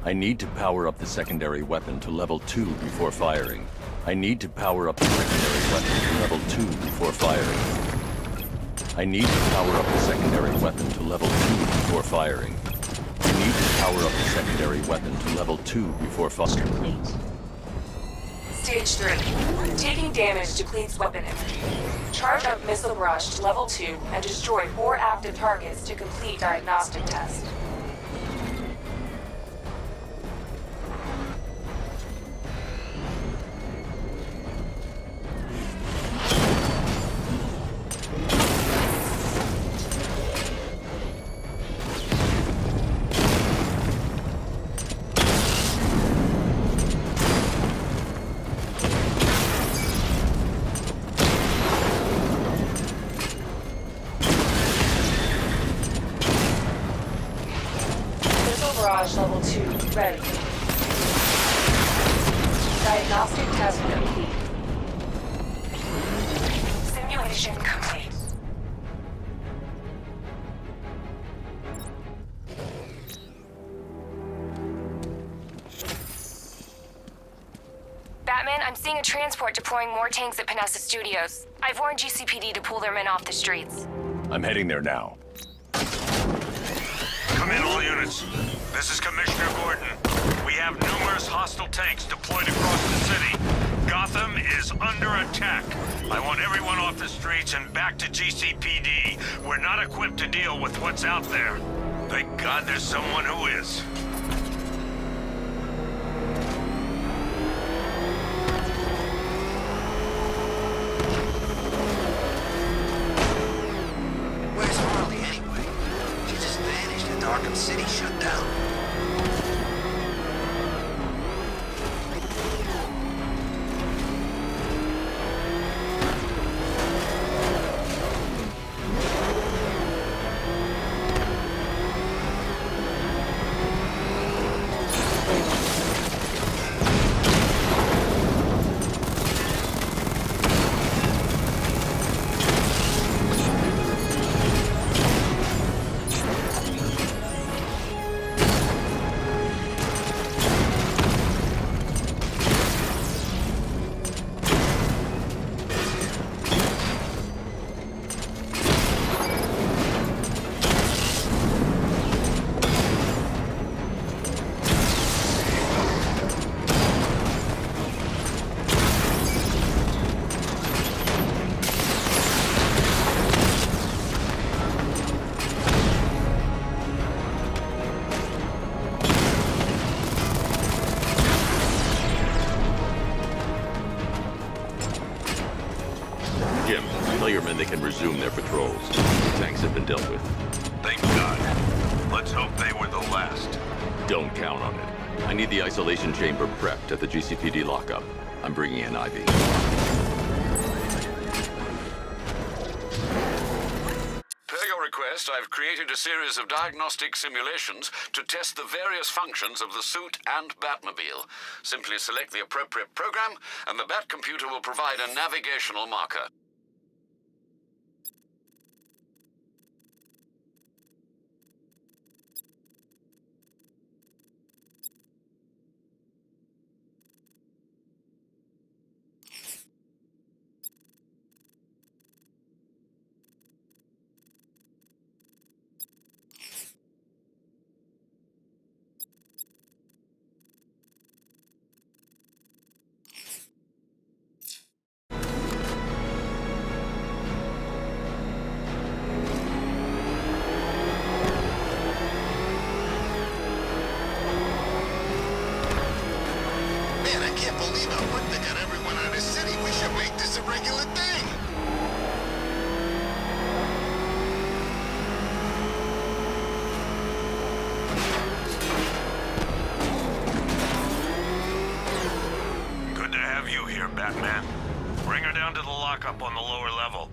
I need to power up the secondary weapon to level 2 before firing. I need to power up the secondary weapon to level 2 before firing. I need to power up the secondary weapon to level 2 before firing. I need to power up the secondary weapon to level 2 before firing. Stage 3. Taking damage depletes weapon energy. Charge up missile barrage to level 2 and destroy 4 active targets to complete diagnostic test. Barrage level 2 ready. Diagnostic test complete. Simulation complete. Batman, I'm seeing a transport deploying more tanks at Panessa Studios. I've warned GCPD to pull their men off the streets. I'm heading there now. Come in, all units. This is Commissioner Gordon. We have numerous hostile tanks deployed across the city. Gotham is under attack. I want everyone off the streets and back to GCPD. We're not equipped to deal with what's out there. Thank God there's someone who is. Where's Harley anyway? She just vanished and Arkham City shut down. Jim, tell your men they can resume their patrols. The tanks have been dealt with. Thank God. Let's hope they were the last. Don't count on it. I need the isolation chamber prepped at the GCPD lockup. I'm bringing in Ivy. Per your request, I've created a series of diagnostic simulations to test the various functions of the suit and Batmobile. Simply select the appropriate program, and the Bat computer will provide a navigational marker. Man, I can't believe how quick they got everyone out of the city. We should make this a regular thing. Good to have you here, Batman. Bring her down to the lockup on the lower level.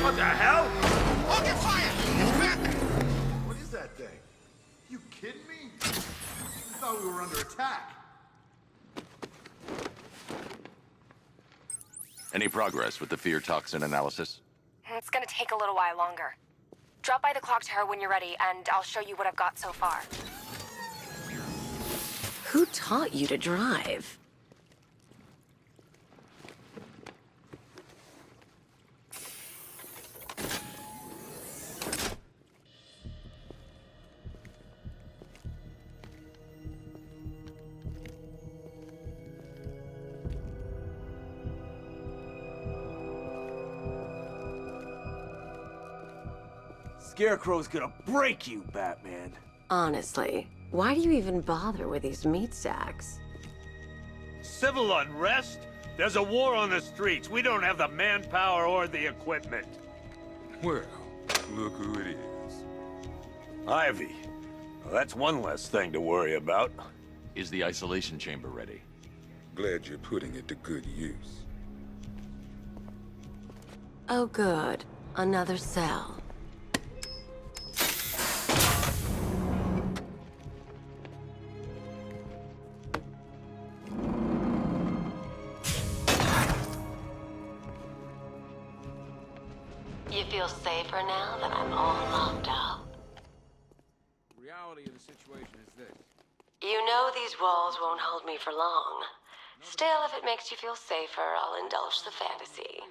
What the hell? Hold your fire! It's Batman! What is thought we were under attack. Any progress with the fear toxin analysis? It's gonna take a little while longer. Drop by the clock tower when you're ready, and I'll show you what I've got so far. Who taught you to drive? Scarecrow's gonna break you, Batman. Honestly, why do you even bother with these meat sacks? Civil unrest? There's a war on the streets. We don't have the manpower or the equipment. Well, look who it is. Ivy. Well, that's one less thing to worry about. Is the isolation chamber ready? Glad you're putting it to good use. Oh good, another cell. You feel safer now that I'm all locked out? The reality of the situation is this. You know these walls won't hold me for long. Still, if it makes you feel safer, I'll indulge the fantasy.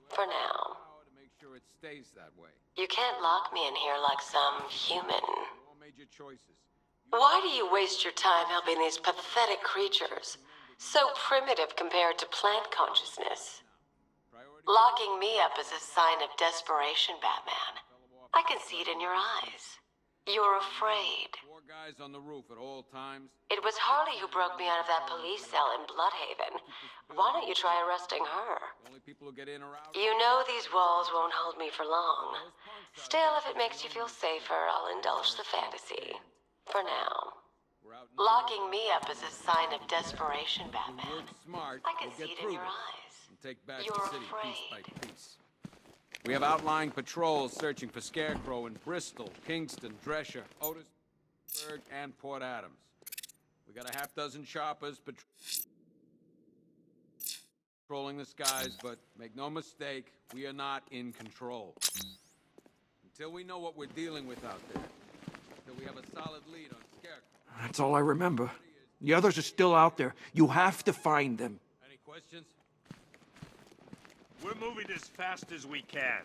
For now. To make sure it stays that way. You can't lock me in here like some human. You all made your choices. Why do you waste your time helping these pathetic creatures? So primitive compared to plant consciousness. Locking me up is a sign of desperation, Batman. I can see it in your eyes. You're afraid. 4 guys on the roof at all times. It was Harley who broke me out of that police cell in Bloodhaven. Why don't you try arresting her? Only people who get in or out. You know these walls won't hold me for long. Still, if it makes you feel safer, I'll indulge the fantasy. For now. Locking me up is a sign of desperation, Batman. Smart. I can we'll see get it in through your this eyes. and take back You're the city piece afraid. by piece. We have outlying patrols searching for Scarecrow in Bristol, Kingston, Drescher, Otisburg, and Port Adams. We got a half dozen choppers patrolling the skies, but make no mistake, we are not in control. Until we know what we're dealing with out there, until we have a solid lead on Scarecrow. That's all I remember. The others are still out there. You have to find them. Any questions? We're moving as fast as we can.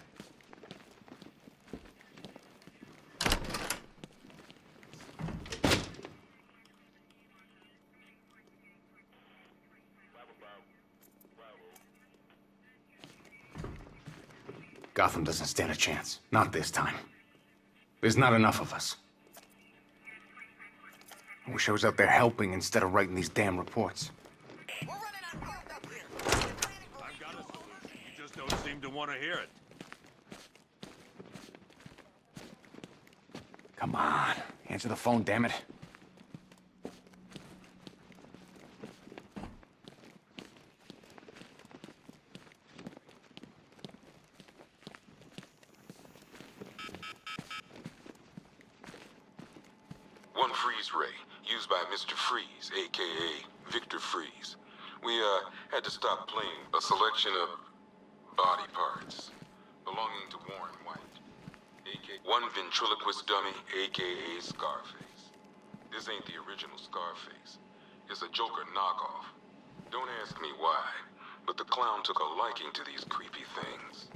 Gotham doesn't stand a chance. Not this time. There's not enough of us. I wish I was out there helping instead of writing these damn reports. I've got a solution. You just don't seem to want to hear it. Come on. Answer the phone, damn it. One freeze ray, used by Mr. Freeze, a.k.a. Victor Freeze. We, had to stop playing a selection of body parts belonging to Warren White, a.k.a. one ventriloquist dummy, a.k.a. Scarface. This ain't the original Scarface. It's a Joker knockoff. Don't ask me why, but the clown took a liking to these creepy things.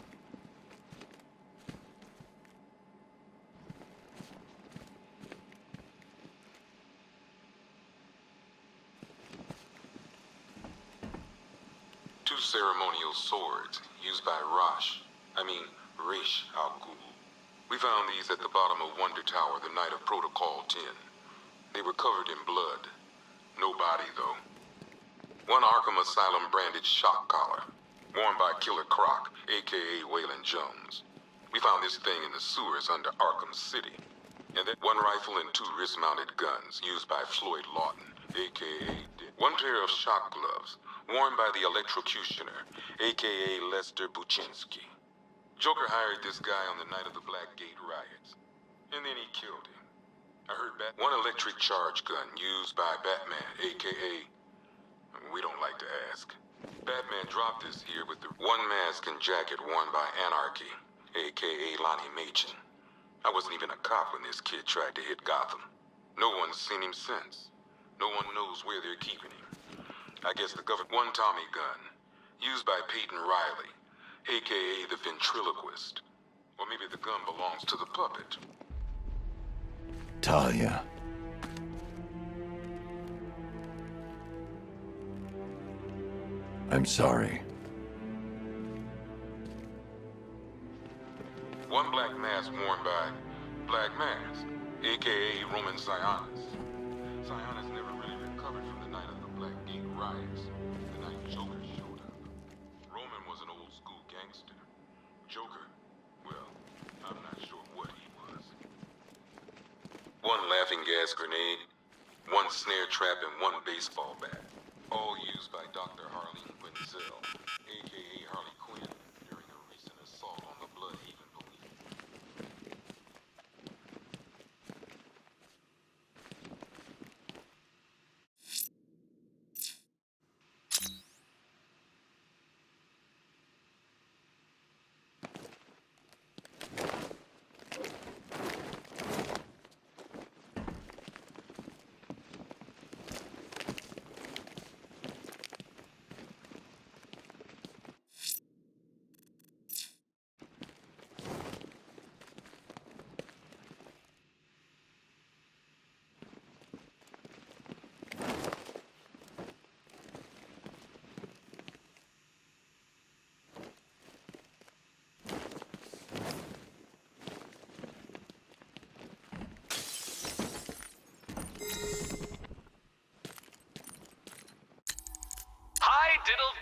Two ceremonial swords used by Rish Al Ghul. We found these at the bottom of Wonder Tower the night of Protocol 10. They were covered in blood. No body, though. One Arkham Asylum branded shock collar, worn by Killer Croc, a.k.a. Waylon Jones. We found this thing in the sewers under Arkham City. And then one rifle and 2 wrist-mounted guns used by Floyd Lawton, a.k.a. One pair of shock gloves, worn by the electrocutioner, a.k.a. Lester Buczynski. Joker hired this guy on the night of the Blackgate riots, and then he killed him. I heard one electric charge gun used by Batman, a.k.a. We don't like to ask. Batman dropped this here with the one mask and jacket worn by Anarchy, a.k.a. Lonnie Machin. I wasn't even a cop when this kid tried to hit Gotham. No one's seen him since. No one knows where they're keeping him. I guess the government one Tommy gun, used by Peyton Riley, a.k.a. the ventriloquist. Or maybe the gun belongs to the puppet. Talia. I'm sorry. One black mask worn by Black Mask, a.k.a. Roman Sionis. Sionis never really recovered from the night of the Black Gate riots, the night Joker showed up. Roman was an old-school gangster. Joker, well, I'm not sure what he was. One laughing gas grenade, one snare trap, and one baseball bat. All used by Dr. Harleen Quinzel, a.k.a. Harley Quinn, during a recent assault on the Bloodhaven police.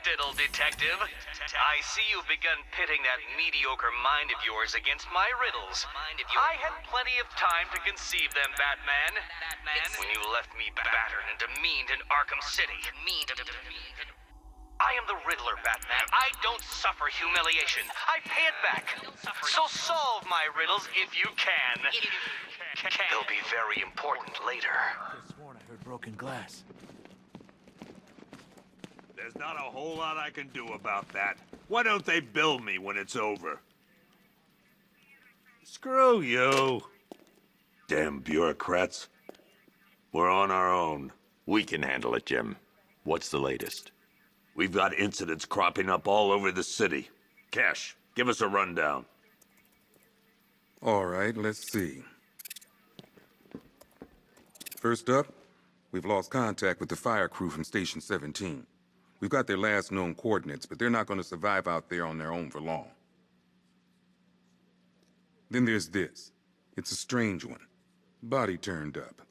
Diddle, detective. I see you've begun pitting that mediocre mind of yours against my riddles. I had plenty of time to conceive them, Batman. It's when you left me battered and demeaned in Arkham City. I am the Riddler, Batman. I don't suffer humiliation. I pay it back. So solve my riddles if you can. They'll be very important later. I could have sworn I heard broken glass. There's not a whole lot I can do about that. Why don't they bill me when it's over? Screw you. Damn bureaucrats. We're on our own. We can handle it, Jim. What's the latest? We've got incidents cropping up all over the city. Cash, give us a rundown. All right, let's see. First up, we've lost contact with the fire crew from Station 17. We've got their last known coordinates, but they're not going to survive out there on their own for long. Then there's this. It's a strange one. Body turned up.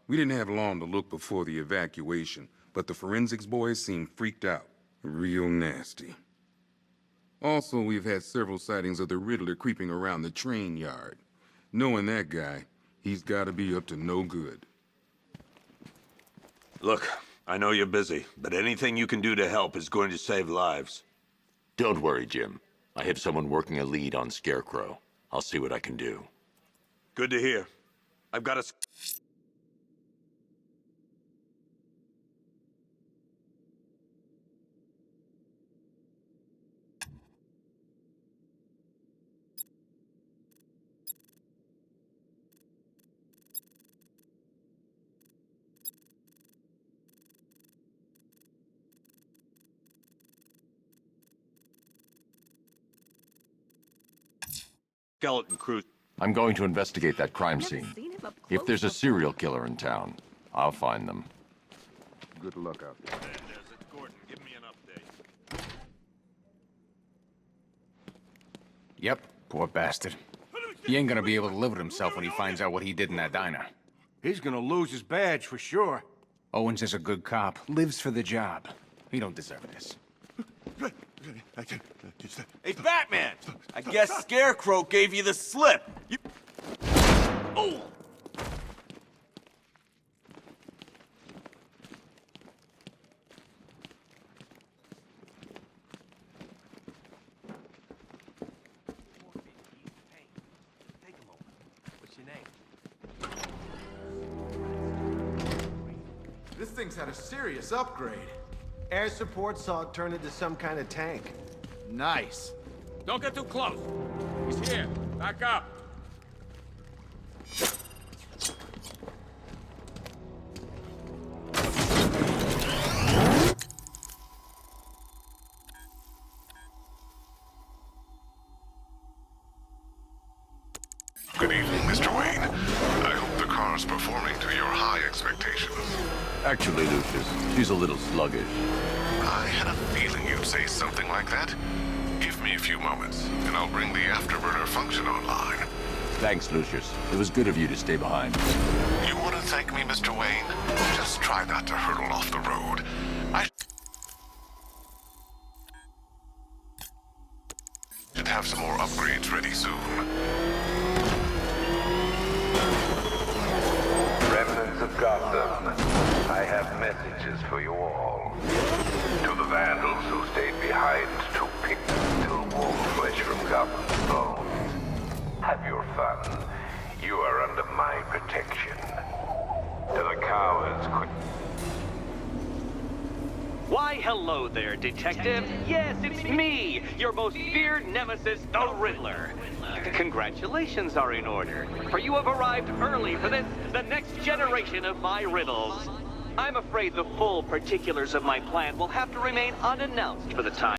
We didn't have long to look before the evacuation, but the forensics boys seemed freaked out. Real nasty. Also, we've had several sightings of the Riddler creeping around the train yard. Knowing that guy, he's got to be up to no good. Look, I know you're busy, but anything you can do to help is going to save lives. Don't worry, Jim. I have someone working a lead on Scarecrow. I'll see what I can do. Good to hear. I've got a... skeleton crew. I'm going to investigate that crime scene. If there's a serial killer in town, I'll find them. Good luck out there. It's Gordon. Give me an update. Yep, poor bastard. He ain't gonna be able to live with himself when he finds out what he did in that diner. He's gonna lose his badge for sure. Owens is a good cop, lives for the job. He don't deserve this. Hey, Batman! I guess Scarecrow gave you the slip. You... Oh! What's your name? thing's had a serious upgrade. Air support saw it turn into some kind of tank. Nice. Don't get too close. He's here. Back up. Good evening, Mr. Wayne. I hope the car's performing to your high expectations. Actually, Lucius, she's a little sluggish. I had a feeling you'd say something like that. Give me a few moments, and I'll bring the afterburner function online. Thanks, Lucius. It was good of you to stay behind. You want to thank me, Mr. Wayne? Just try not to hurtle off the road. I should have some more upgrades ready soon. Remnants of Gotham, I have messages for you all. To the vandals who stayed behind to pick till wolf flesh from Gotham's bones. Have your fun. You are under my protection. To the cowards, Why, hello there, Detective. Yes, it's me, your most feared nemesis, the Riddler. Congratulations are in order, for you have arrived early for this, the next generation of my riddles. I'm afraid the full particulars of my plan will have to remain unannounced for the time.